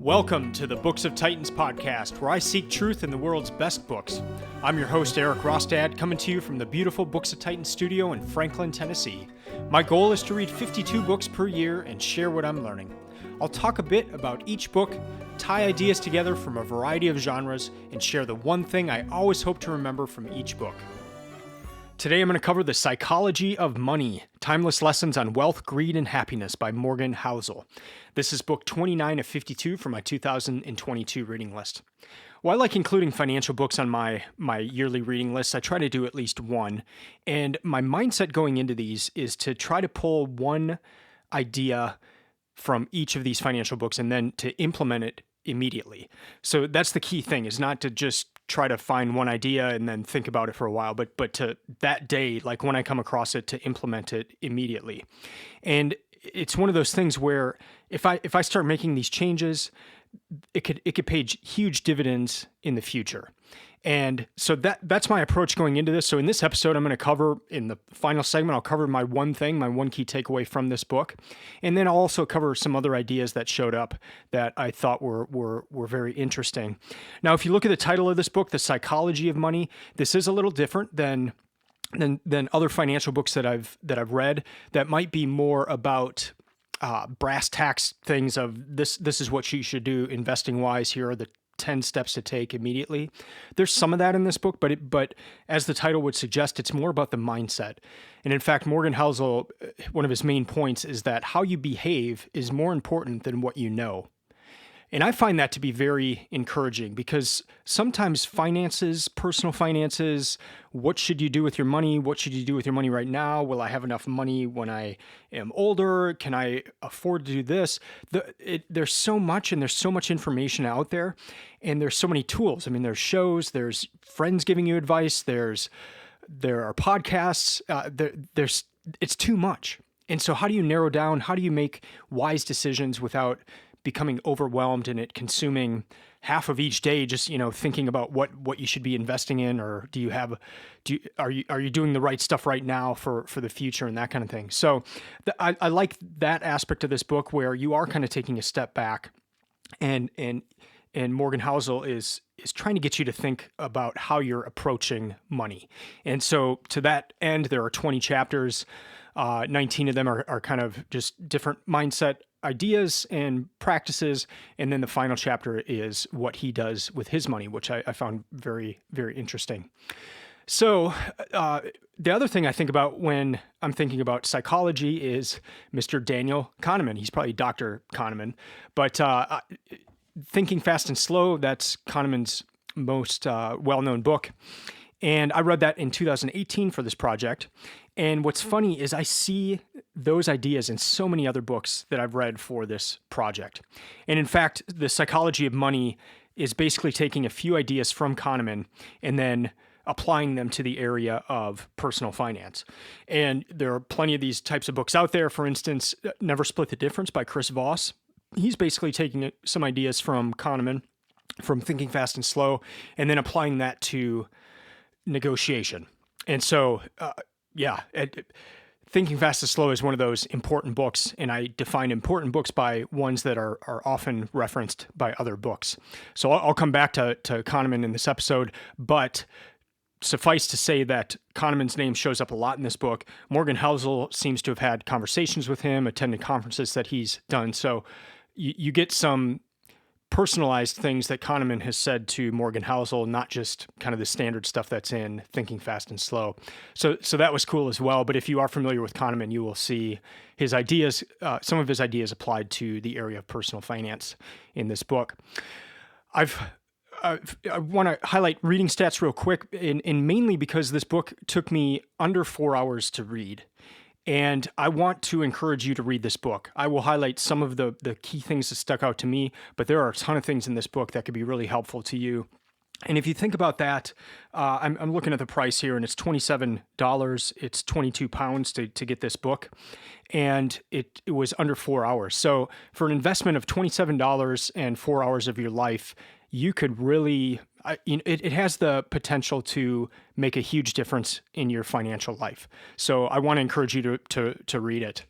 Welcome to the Books of Titans podcast, where I seek truth in the world's best books. I'm your host, Eric Rostad, coming to you from the beautiful Books of Titans studio in Franklin, Tennessee. My goal is to read 52 books per year and share what I'm learning. I'll talk a bit about each book, tie ideas together from a variety of genres, and share the one thing I always hope to remember from each book. Today I'm going to cover The Psychology of Money, Timeless Lessons on Wealth, Greed, and Happiness by Morgan Housel. This is book 29 of 52 from my 2022 reading list. While I like including financial books on my yearly reading list, I try to do at least one. And my mindset going into these is to try to pull one idea from each of these financial books and then to implement it immediately. So that's the key thing, is not to just try to find one idea and then think about it for a while, but to that day, like when I come across it, to implement it immediately. And it's one of those things where if I start making these changes, it could pay huge dividends in the future. And so that's my approach going into this. So in this episode, I'm going to cover, in the final segment, I'll cover my one key takeaway from this book. And then I'll also cover some other ideas that showed up that I thought were very interesting. Now, if you look at the title of this book, The Psychology of Money, this is a little different than other financial books that I've read that might be more about brass tacks things of this is what you should do investing wise. Here are the 10 steps to take immediately. There's some of that in this book, but as the title would suggest, it's more about the mindset. And in fact, Morgan Housel, one of his main points is that how you behave is more important than what you know. And I find that to be very encouraging, because sometimes finances, personal finances, what should you do with your money? What should you do with your money right now? Will I have enough money when I am older? Can I afford to do this? There's so much, and there's so much information out there, and there's so many tools. I mean, there's shows, there's friends giving you advice, there are podcasts, it's too much. And so how do you narrow down? How do you make wise decisions without becoming overwhelmed and it consuming half of each day, just, thinking about what you should be investing in, or are you doing the right stuff right now for the future and that kind of thing. So I like that aspect of this book, where you are kind of taking a step back, and Morgan Housel is trying to get you to think about how you're approaching money. And so to that end, there are 20 chapters. 19 of them are kind of just different mindset ideas and practices. And then the final chapter is what he does with his money, which I found very, very interesting. So the other thing I think about when I'm thinking about psychology is Mr. Daniel Kahneman. He's probably Dr. Kahneman, but Thinking Fast and Slow, that's Kahneman's most well-known book. And I read that in 2018 for this project. And what's funny is I see those ideas in so many other books that I've read for this project. And in fact, The Psychology of Money is basically taking a few ideas from Kahneman and then applying them to the area of personal finance. And there are plenty of these types of books out there. For instance, Never Split the Difference by Chris Voss. He's basically taking some ideas from Kahneman, from Thinking Fast and Slow, and then applying that to negotiation. And so, Thinking Fast and Slow is one of those important books, and I define important books by ones that are often referenced by other books. So I'll come back to Kahneman in this episode, but suffice to say that Kahneman's name shows up a lot in this book. Morgan Housel seems to have had conversations with him, attended conferences that he's done. So you get some personalized things that Kahneman has said to Morgan Housel, not just kind of the standard stuff that's in Thinking Fast and Slow. So that was cool as well. But if you are familiar with Kahneman, you will see his ideas, some of his ideas applied to the area of personal finance in this book. I want to highlight reading stats real quick, and mainly because this book took me under 4 hours to read. And I want to encourage you to read this book. I will highlight some of the key things that stuck out to me, but there are a ton of things in this book that could be really helpful to you. And if you think about that, I'm looking at the price here, and it's $27. It's 22 pounds to get this book. And it was under 4 hours. So for an investment of $27 and 4 hours of your life, you could really it has the potential to make a huge difference in your financial life. So I want to encourage you to read it.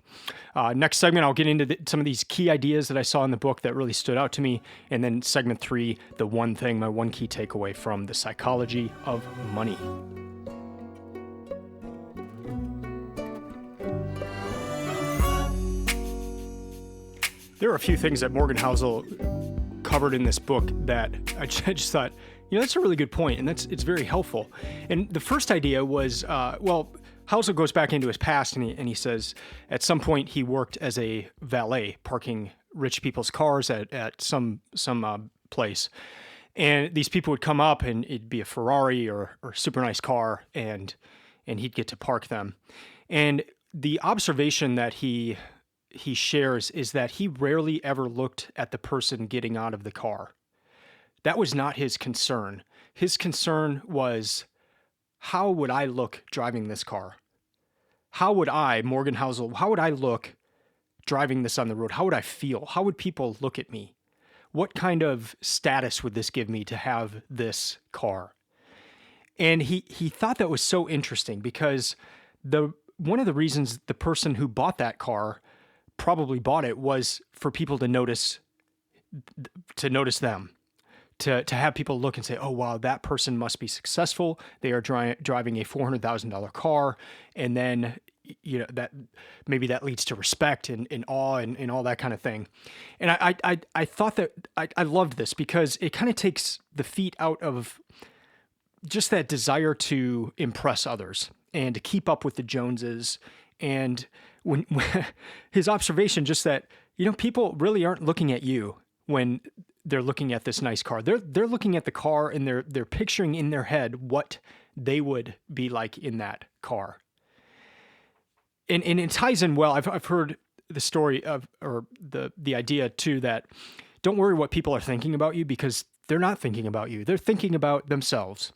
Next segment, I'll get into some of these key ideas that I saw in the book that really stood out to me. And then segment 3, the one thing, my one key takeaway from The Psychology of Money. There are a few things that Morgan Housel covered in this book that I just thought, that's a really good point, and it's very helpful. And the first idea was, Housel goes back into his past, and he says at some point he worked as a valet, parking rich people's cars at some place, and these people would come up, and it'd be a Ferrari or super nice car, and he'd get to park them. And the observation that he shares is that he rarely ever looked at the person getting out of the car. That was not his concern. His concern was, how would I look driving this car? How would I, Morgan Housel, how would I look driving this on the road? How would I feel? How would people look at me? What kind of status would this give me to have this car? And he thought that was so interesting because one of the reasons the person who bought that car probably bought it was for people to notice them, to have people look and say, oh, wow, that person must be successful. They are driving a $400,000 car. And then, that maybe that leads to respect and awe and all that kind of thing. And I thought that I loved this because it kind of takes the feet out of just that desire to impress others and to keep up with the Joneses. And when his observation, just that, people really aren't looking at you when they're looking at this nice car. They're looking at the car and they're picturing in their head what they would be like in that car. And it ties in well. I've heard the story or the idea too, that don't worry what people are thinking about you, because they're not thinking about you. They're thinking about themselves.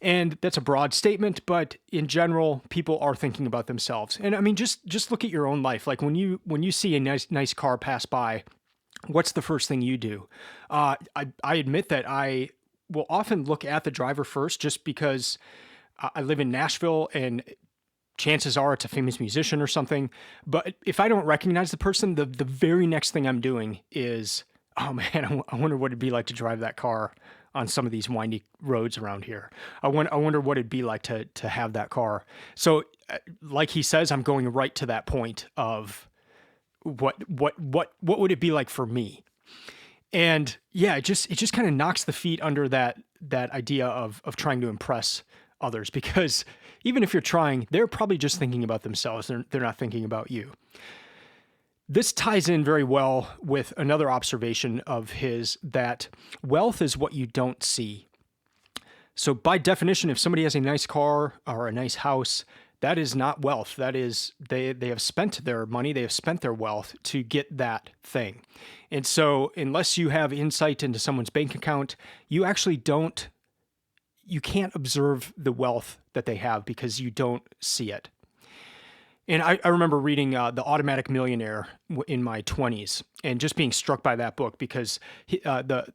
And that's a broad statement, but in general, people are thinking about themselves. And I mean, just look at your own life. Like when you see a nice car pass by, what's the first thing you do? I admit that I will often look at the driver first, just because I live in Nashville and chances are it's a famous musician or something. But if I don't recognize the person, the very next thing I'm doing is, oh man, I wonder what it'd be like to drive that car on some of these windy roads around here. I wonder what it'd be like to have that car. So like he says, I'm going right to that point of what would it be like for me? And yeah, it just kind of knocks the feet under that idea of trying to impress others, because even if you're trying, they're probably just thinking about themselves. They're not thinking about you. This ties in very well with another observation of his, that wealth is what you don't see. So by definition, if somebody has a nice car or a nice house, that is not wealth. That is, they have spent their money, they have spent their wealth to get that thing. And so unless you have insight into someone's bank account, you can't observe the wealth that they have because you don't see it. And I remember reading The Automatic Millionaire in my 20s and just being struck by that book, because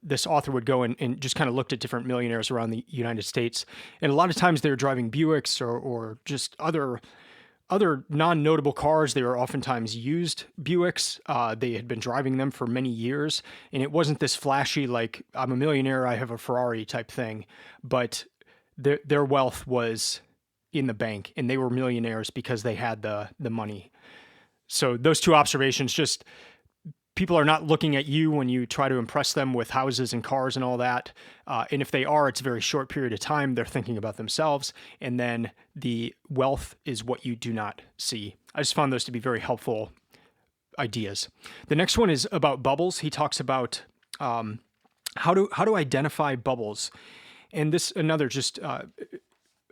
this author would go and just kind of looked at different millionaires around the United States. And a lot of times they were driving Buicks or just other non-notable cars. They were oftentimes used Buicks. They had been driving them for many years. And it wasn't this flashy, like, I'm a millionaire, I have a Ferrari type thing. But their wealth was in the bank, and they were millionaires because they had the money. So those two observations, just people are not looking at you when you try to impress them with houses and cars and all that. And if they are, it's a very short period of time. They're thinking about themselves. And then the wealth is what you do not see. I just found those to be very helpful ideas. The next one is about bubbles. He talks about how to identify bubbles. And this, another just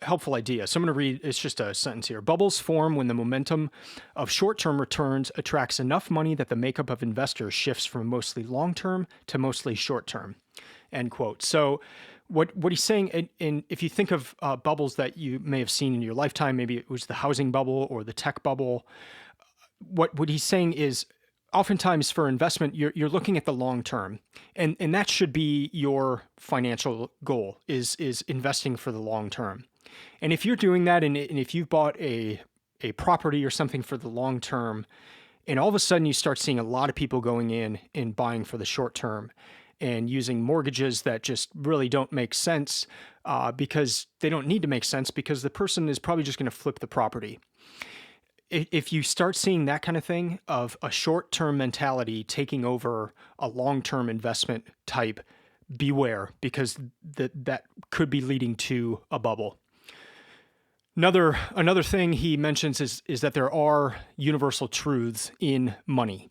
helpful idea. So I'm going to read, it's just a sentence here. Bubbles form when the momentum of short-term returns attracts enough money that the makeup of investors shifts from mostly long-term to mostly short-term, end quote. So what he's saying, and if you think of bubbles that you may have seen in your lifetime, maybe it was the housing bubble or the tech bubble, what he's saying is oftentimes for investment, you're looking at the long term, and that should be your financial goal is investing for the long term. And if you're doing that, and if you've bought a property or something for the long term, and all of a sudden you start seeing a lot of people going in and buying for the short term and using mortgages that just really don't make sense, because they don't need to make sense, because the person is probably just going to flip the property. If you start seeing that kind of thing, of a short-term mentality taking over a long-term investment type, beware, because that could be leading to a bubble. Another thing he mentions is that there are universal truths in money,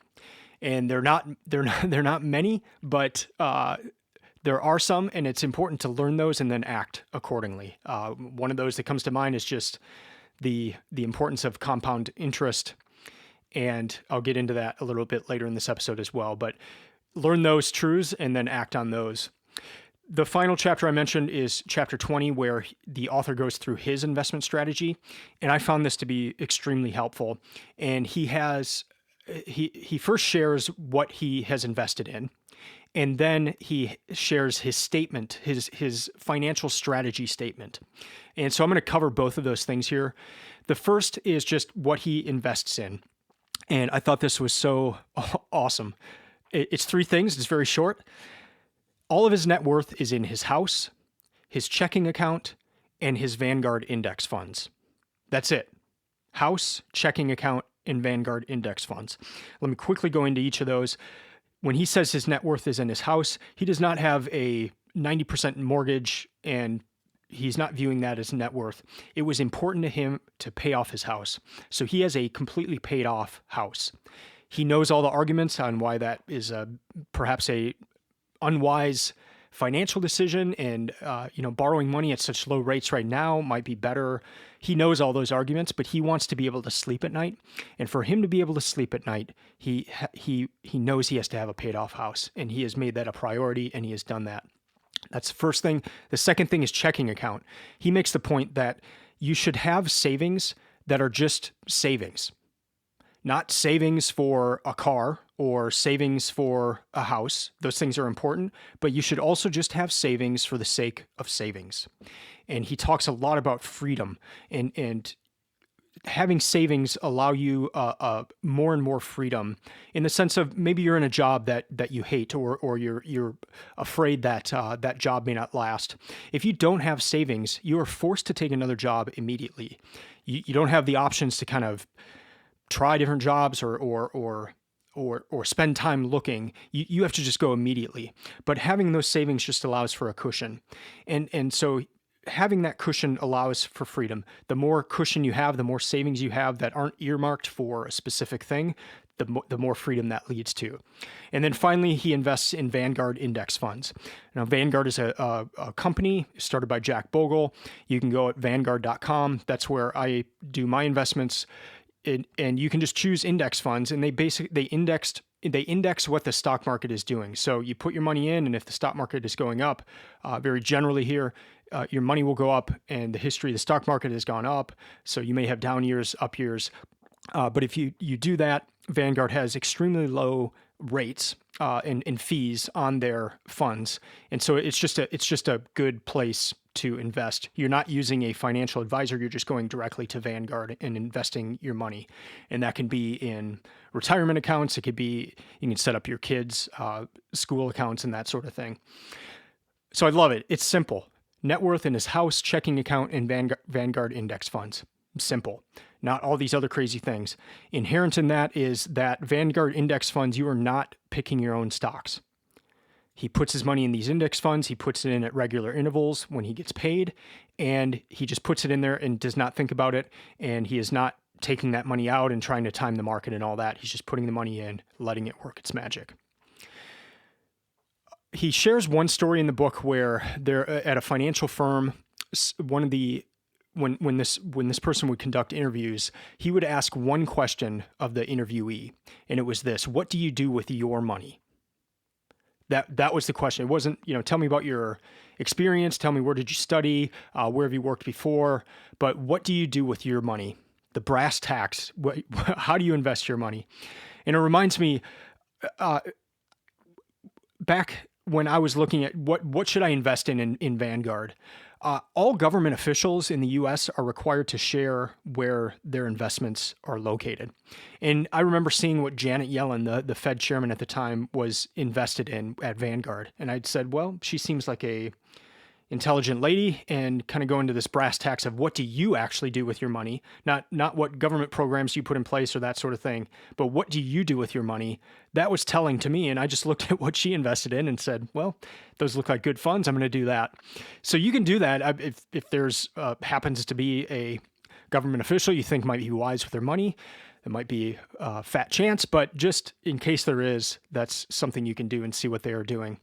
and they're not many, but there are some, and it's important to learn those and then act accordingly. One of those that comes to mind is just the importance of compound interest, and I'll get into that a little bit later in this episode as well. But learn those truths and then act on those. The final chapter I mentioned is chapter 20, where the author goes through his investment strategy, and I found this to be extremely helpful. And he first shares what he has invested in, and then he shares his statement, his financial strategy statement. And so I'm going to cover both of those things here. The first is just what he invests in. And I thought this was so awesome. It's three things. It's very short. All of his net worth is in his house, his checking account, and his Vanguard index funds. That's it. House, checking account, and Vanguard index funds. Let me quickly go into each of those. When he says his net worth is in his house, he does not have a 90% mortgage, and he's not viewing that as net worth. It was important to him to pay off his house. So he has a completely paid off house. He knows all the arguments on why that is perhaps a unwise financial decision, and borrowing money at such low rates right now might be better. He knows all those arguments, but he wants to be able to sleep at night. And for him to be able to sleep at night, he knows he has to have a paid off house, and he has made that a priority, and he has done that. That's the first thing. The second thing is checking account. He makes the point that you should have savings that are just savings, not savings for a car or savings for a house. Those things are important, but you should also just have savings for the sake of savings. And he talks a lot about freedom, and having savings allow you more and more freedom, in the sense of maybe you're in a job that you hate, or you're afraid that that job may not last. If you don't have savings, you are forced to take another job immediately. You don't have the options to kind of try different jobs or spend time looking. You have to just go immediately. But having those savings just allows for a cushion. And so having that cushion allows for freedom. The more cushion you have, the more savings you have that aren't earmarked for a specific thing, the more freedom that leads to. And then finally, he invests in Vanguard index funds. Now, Vanguard is a company started by Jack Bogle. You can go at vanguard.com. That's where I do my investments. And you can just choose index funds, and they index what the stock market is doing. So you put your money in, and if the stock market is going up, very generally here, your money will go up, and the history of the stock market has gone up. So you may have down years, up years. But if you do that, Vanguard has extremely low rates and fees on their funds. And so it's just a good place to invest. You're not using a financial advisor. You're just going directly to Vanguard and investing your money. And that can be in retirement accounts. It could be, you can set up your kids' school accounts and that sort of thing. So I love it. It's simple. Net worth in his house, checking account, and Vanguard index funds. Simple. Not all these other crazy things. Inherent in that is that Vanguard index funds, you are not picking your own stocks. He puts his money in these index funds. He puts it in at regular intervals when he gets paid, and he just puts it in there and does not think about it. And he is not taking that money out and trying to time the market and all that. He's just putting the money in, letting it work its magic. He shares one story in the book where they're at a financial firm. When this person would conduct interviews, he would ask one question of the interviewee, and it was this: what do you do with your money? That was the question. It wasn't, tell me about your experience, tell me where did you study, where have you worked before, but what do you do with your money? the brass tacks. How do you invest your money? And it reminds me, back when I was looking at what should I invest in Vanguard, all government officials in the U.S. are required to share where their investments are located. And I remember seeing what Janet Yellen, the Fed chairman at the time, was invested in at Vanguard. And I'd said, well, she seems like a intelligent lady, and kind of go into this brass tacks of what do you actually do with your money, not what government programs you put in place or that sort of thing, but what do you do with your money? That was telling to me, and I just looked at what she invested in and said, well, those look like good funds. I'm going to do that. So you can do that if there's happens to be a government official you think might be wise with their money. It might be a fat chance, but just in case there is, that's something you can do and see what they are doing.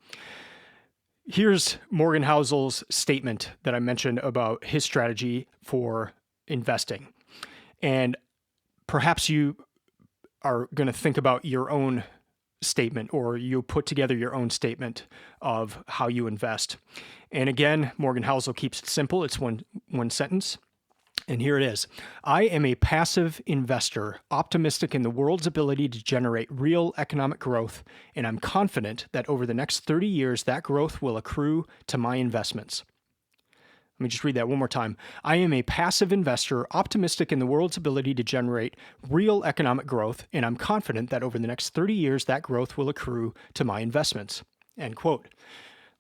Here's Morgan Housel's statement that I mentioned about his strategy for investing. And perhaps you are going to think about your own statement, or you put together your own statement of how you invest. And again, Morgan Housel keeps it simple. It's one sentence. And here it is. I am a passive investor, optimistic in the world's ability to generate real economic growth, and I'm confident that over the next 30 years, that growth will accrue to my investments. Let me just read that one more time. I am a passive investor, optimistic in the world's ability to generate real economic growth, and I'm confident that over the next 30 years, that growth will accrue to my investments. End quote.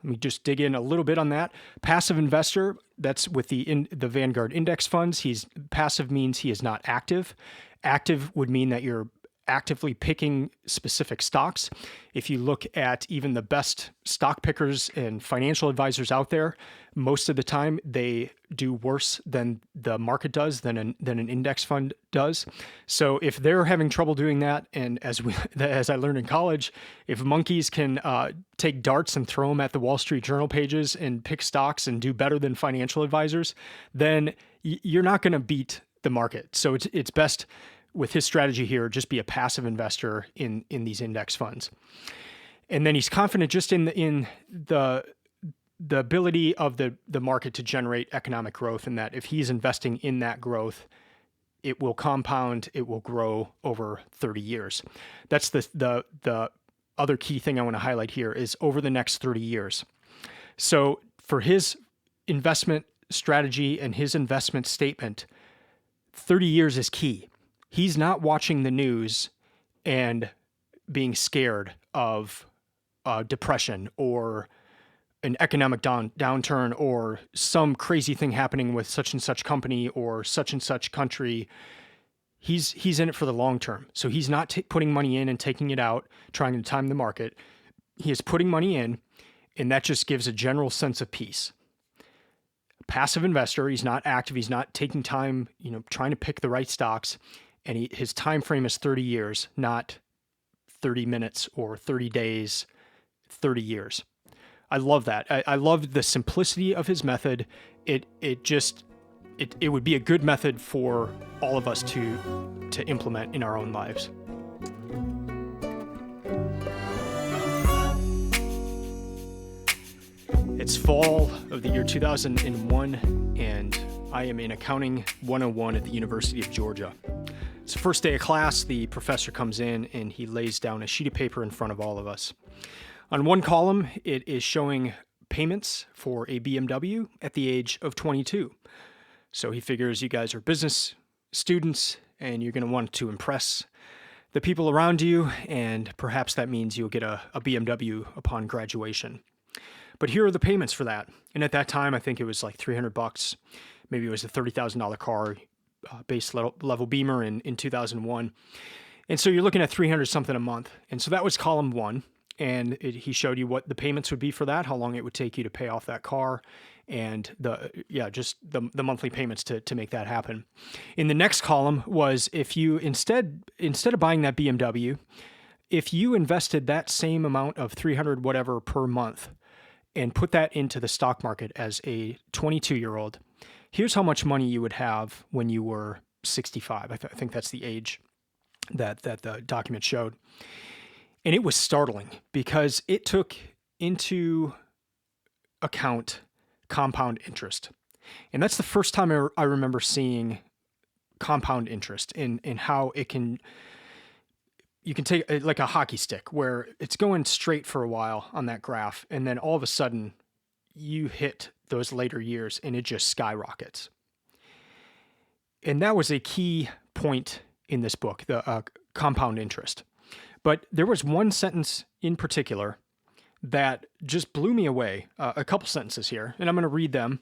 Let me just dig in a little bit on that. Passive investor, that's with the Vanguard index funds. Passive means he is not active. Active would mean that you're actively picking specific stocks. If you look at even the best stock pickers and financial advisors out there, most of the time they do worse than the market does, than an index fund does. So if they're having trouble doing that, and as I learned in college, if monkeys can take darts and throw them at the Wall Street Journal pages and pick stocks and do better than financial advisors, then you're not going to beat the market. So it's best, with his strategy here, just be a passive investor in these index funds. And then he's confident just in the ability of the market to generate economic growth, and that if he's investing in that growth, it will compound, it will grow over 30 years. That's the other key thing I want to highlight here is over the next 30 years. So for his investment strategy and his investment statement, 30 years is key. He's not watching the news and being scared of depression or an economic downturn or some crazy thing happening with such and such company or such and such country. He's in it for the long term. So he's not putting money in and taking it out, trying to time the market. He is putting money in, and that just gives a general sense of peace. Passive investor, he's not active. He's not taking time, trying to pick the right stocks. And his time frame is 30 years, not 30 minutes or 30 days, 30 years. I love that. I love the simplicity of his method. It would be a good method for all of us to implement in our own lives. It's fall of the year 2001, and I am in Accounting 101 at the University of Georgia. It's the first day of class. The professor comes in and he lays down a sheet of paper in front of all of us. On one column, it is showing payments for a BMW at the age of 22. So he figures you guys are business students and you're going to want to impress the people around you, and perhaps that means you'll get a BMW upon graduation. But here are the payments for that. And at that time, I think it was like $300. Maybe it was a $30,000 car, base level Beamer in 2001. And so you're looking at $300 something a month. And so that was column one. And he showed you what the payments would be for that, how long it would take you to pay off that car, and just the monthly payments to make that happen. In the next column was if you instead of buying that BMW, if you invested that same amount of $300 whatever per month and put that into the stock market as a 22-year-old, here's how much money you would have when you were 65. I think that's the age that the document showed. And it was startling because it took into account compound interest. And that's the first time I remember seeing compound interest and how it can, you can take like a hockey stick where it's going straight for a while on that graph. And then all of a sudden you hit those later years and it just skyrockets. And that was a key point in this book, the compound interest. But there was one sentence in particular that just blew me away. A couple sentences here, and I'm going to read them.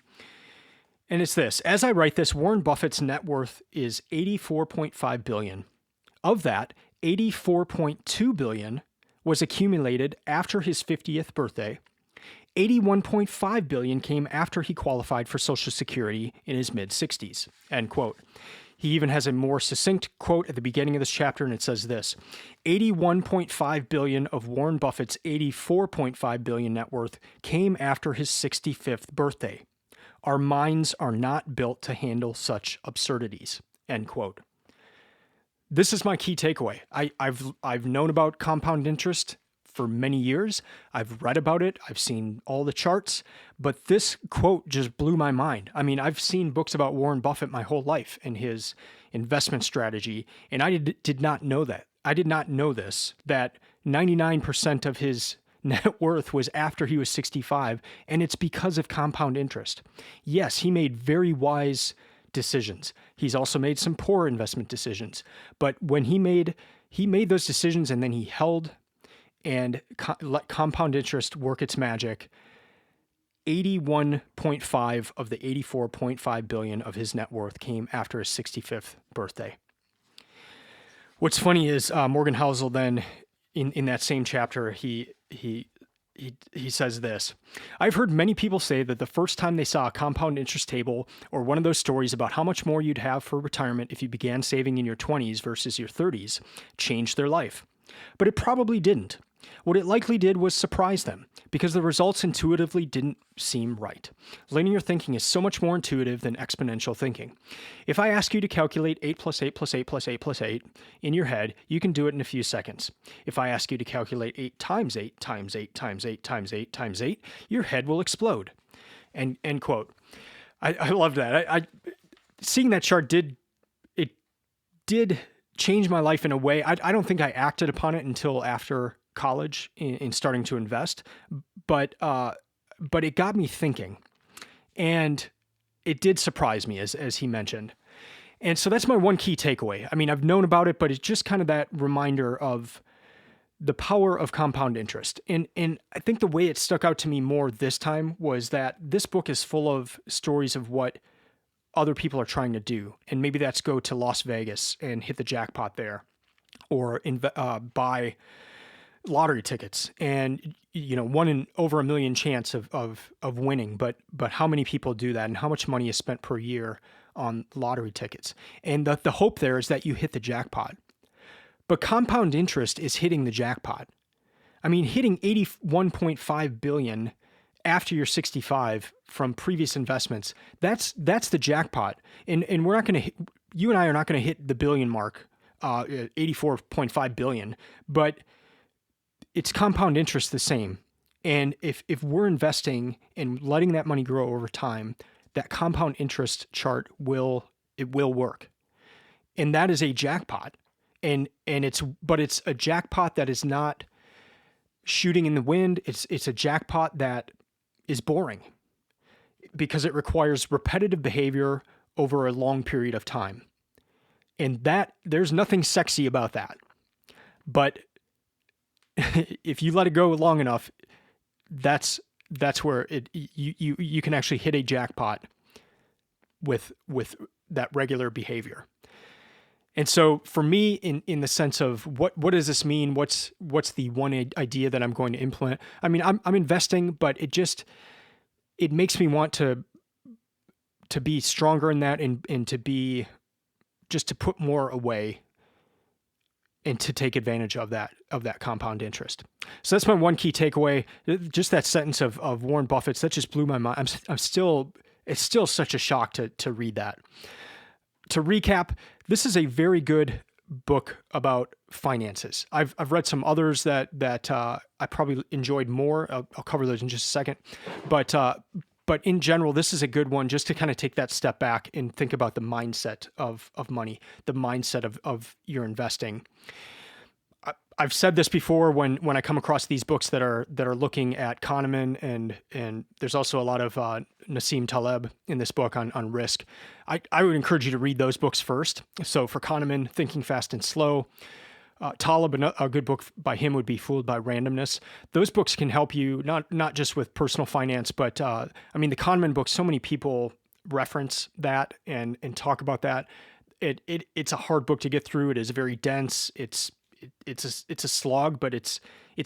And it's this: as I write this, Warren Buffett's net worth is $84.5 billion. Of that, $84.2 billion was accumulated after his 50th birthday. $81.5 billion came after he qualified for Social Security in his mid-60s, end quote. He even has a more succinct quote at the beginning of this chapter, and it says this: $81.5 billion of Warren Buffett's $84.5 billion net worth came after his 65th birthday. Our minds are not built to handle such absurdities, end quote. This is my key takeaway. I've known about compound interest for many years. I've read about it. I've seen all the charts, but this quote just blew my mind. I mean, I've seen books about Warren Buffett my whole life and his investment strategy, and I did not know that. I did not know this, that 99% of his net worth was after he was 65, and it's because of compound interest. Yes, he made very wise decisions. He's also made some poor investment decisions, but when he made those decisions and then he held and let compound interest work its magic, 81.5 of the 84.5 billion of his net worth came after his 65th birthday. What's funny is Morgan Housel then in that same chapter, he says this: I've heard many people say that the first time they saw a compound interest table or one of those stories about how much more you'd have for retirement if you began saving in your 20s versus your 30s changed their life. But it probably didn't. What it likely did was surprise them, because the results intuitively didn't seem right. Linear thinking is so much more intuitive than exponential thinking. If I ask you to calculate 8 plus 8 plus 8 plus 8 plus 8 in your head, you can do it in a few seconds. If I ask you to calculate 8 times 8 times 8 times 8 times 8 times 8, your head will explode. End quote. I love that. Seeing that chart did change my life in a way. I don't think I acted upon it until after college in starting to invest, but it got me thinking, and it did surprise me as he mentioned. And so that's my one key takeaway. I mean, I've known about it, but it's just kind of that reminder of the power of compound interest. And I think the way it stuck out to me more this time was that this book is full of stories of what other people are trying to do. And maybe that's go to Las Vegas and hit the jackpot there, or buy lottery tickets and, one in over 1 million chance of winning. But how many people do that, and how much money is spent per year on lottery tickets? And the hope there is that you hit the jackpot. But compound interest is hitting the jackpot. I mean, hitting 81.5 billion after you're 65 from previous investments, that's the jackpot. And we're not going to, you and I are not going to hit the billion mark, 84.5 billion, but it's compound interest the same. And if we're investing and letting that money grow over time, that compound interest chart will work. And that is a jackpot. And it's a jackpot that is not shooting in the wind. It's a jackpot that is boring because it requires repetitive behavior over a long period of time. And that there's nothing sexy about that. But if you let it go long enough, that's where you can actually hit a jackpot with that regular behavior. And so for me, in the sense of what does this mean? What's the one idea that I'm going to implement? I mean, I'm investing, but it makes me want to be stronger in that and to be just to put more away and to take advantage of that compound interest. So that's my one key takeaway. Just that sentence of Warren Buffett's, that just blew my mind. it's still such a shock to read that. To recap, this is a very good book about finances. I've read some others that I probably enjoyed more. I'll cover those in just a second. But But in general, this is a good one just to kind of take that step back and think about the mindset of money, the mindset of your investing. I've said this before when I come across these books that are looking at Kahneman and there's also a lot of Nassim Taleb in this book on risk. I would encourage you to read those books first. So for Kahneman, Thinking Fast and Slow. Taleb, a good book by him would be Fooled by Randomness. Those books can help you not just with personal finance, but the Kahneman book, so many people reference that and talk about that. It's a hard book to get through. It is very dense. It's a slog, but it's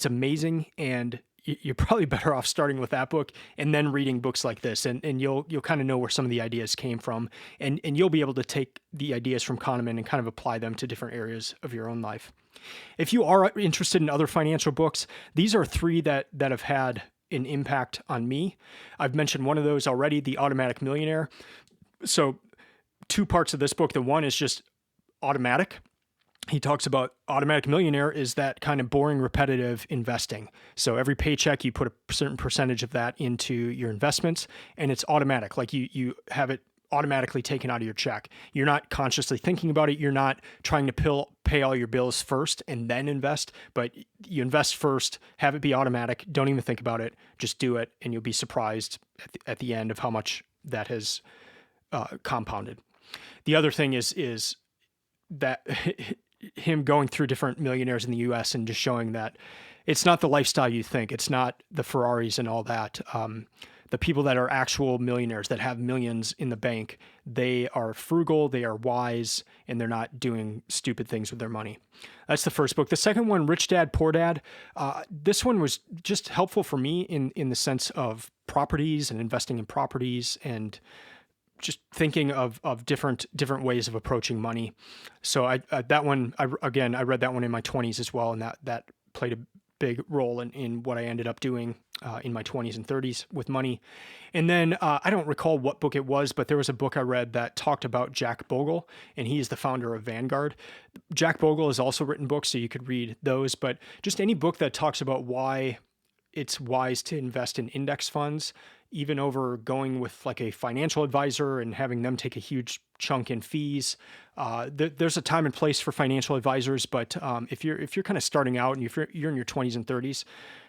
amazing, and you're probably better off starting with that book and then reading books like this, and you'll kind of know where some of the ideas came from, and you'll be able to take the ideas from Kahneman and kind of apply them to different areas of your own life. If you are interested in other financial books, these are three that have had an impact on me. I've mentioned one of those already, The Automatic Millionaire. So 2 parts of this book. The one is just automatic. He talks about Automatic Millionaire is that kind of boring, repetitive investing. So every paycheck, you put a certain percentage of that into your investments, and it's automatic. Like you have it automatically taken out of your check. You're not consciously thinking about it. You're not trying to pay all your bills first and then invest, but you invest first, have it be automatic. Don't even think about it. Just do it, and you'll be surprised at the end of how much that has compounded. The other thing is that him going through different millionaires in the U.S. and just showing that it's not the lifestyle you think. It's not the Ferraris and all that. The people that are actual millionaires that have millions in the bank, they are frugal, they are wise, and they're not doing stupid things with their money. That's the first book. The second one, Rich Dad, Poor Dad. This one was just helpful for me in the sense of properties and investing in properties and just thinking of different ways of approaching money. So I read that one in my 20s as well, and that played a big role in what I ended up doing in my 20s and 30s with money. And then I don't recall what book it was, but there was a book I read that talked about Jack Bogle, and he is the founder of Vanguard. Jack Bogle has also written books, so you could read those, but just any book that talks about why it's wise to invest in index funds, even over going with like a financial advisor and having them take a huge chunk in fees. There's a time and place for financial advisors, but if you're kind of starting out and if you're in your 20s and 30s,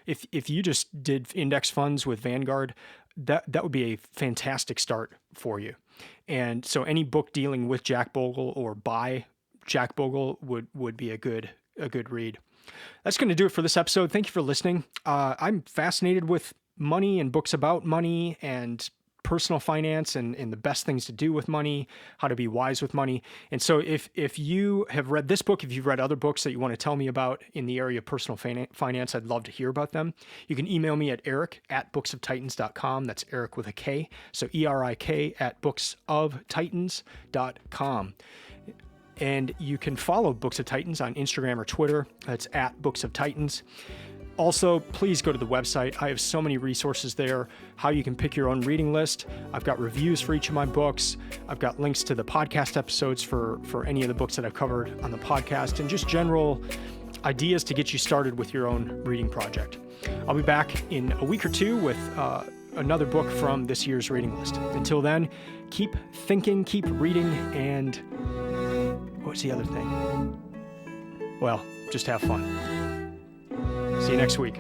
if you just did index funds with Vanguard, that would be a fantastic start for you. And so any book dealing with Jack Bogle or by Jack Bogle would be a good read. That's going to do it for this episode. Thank you for listening. I'm fascinated with money and books about money and personal finance and the best things to do with money, how to be wise with money. And so if you have read this book, if you've read other books that you want to tell me about in the area of personal finance, I'd love to hear about them. You can email me at eric@booksoftitans.com. That's Eric with a K. So ERIK@booksoftitans.com. And you can follow Books of Titans on Instagram or Twitter. That's @BooksOfTitans. Also, please go to the website. I have so many resources there, how you can pick your own reading list. I've got reviews for each of my books. I've got links to the podcast episodes for any of the books that I've covered on the podcast, and just general ideas to get you started with your own reading project. I'll be back in a week or two with another book from this year's reading list. Until then, keep thinking, keep reading, and what's the other thing? Well, just have fun. See you next week.